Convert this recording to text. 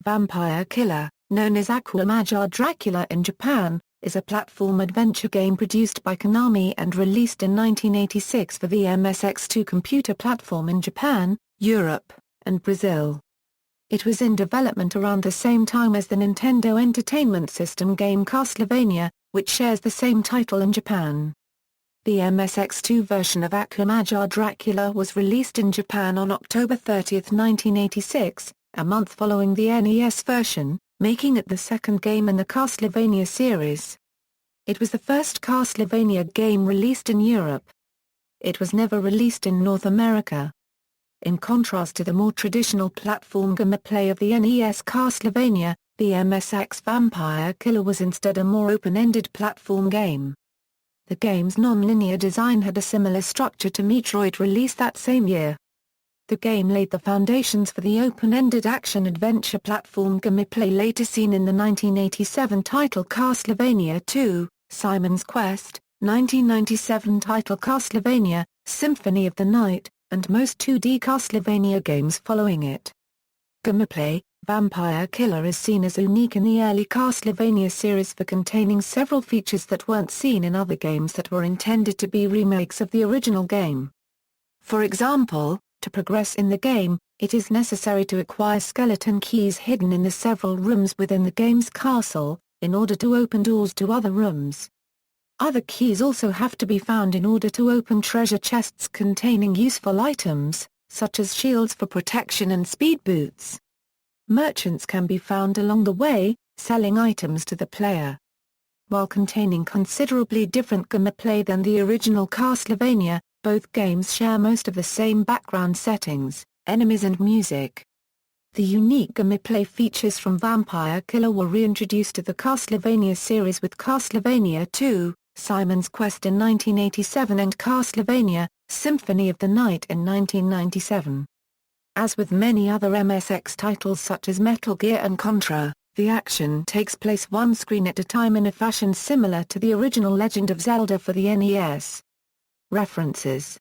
Vampire Killer, known as Akumajō Dracula in Japan, is a platform adventure game produced by Konami and released in 1986 for the MSX II computer platform in Japan, Europe, and Brazil. It was in development around the same time as the Nintendo Entertainment System game Castlevania, which shares the same title in Japan. The MSX II version of Akumajō Dracula was released in Japan on October 30, 1986, a month following the NES version, making it the second game in the Castlevania series. It was the first Castlevania game released in Europe. It was never released in North America. In contrast to the more traditional platform gameplay of the NES Castlevania, the MSX Vampire Killer was instead a more open-ended platform game. The game's non-linear design had a similar structure to Metroid, released that same year. The game laid the foundations for the open-ended action-adventure platform gameplay later seen in the 1987 title Castlevania II, Simon's Quest, 1997 title Castlevania, Symphony of the Night, and most 2D Castlevania games following it. Gameplay: Vampire Killer is seen as unique in the early Castlevania series for containing several features that weren't seen in other games that were intended to be remakes of the original game. For example, to progress in the game, it is necessary to acquire skeleton keys hidden in the several rooms within the game's castle, in order to open doors to other rooms. Other keys also have to be found in order to open treasure chests containing useful items, such as shields for protection and speed boots. Merchants can be found along the way, selling items to the player. While containing considerably different gameplay than the original Castlevania, both games share most of the same background settings, enemies and music. The unique gameplay features from Vampire Killer were reintroduced to the Castlevania series with Castlevania II, Simon's Quest in 1987 and Castlevania, Symphony of the Night in 1997. As with many other MSX titles such as Metal Gear and Contra, the action takes place one screen at a time in a fashion similar to the original Legend of Zelda for the NES. References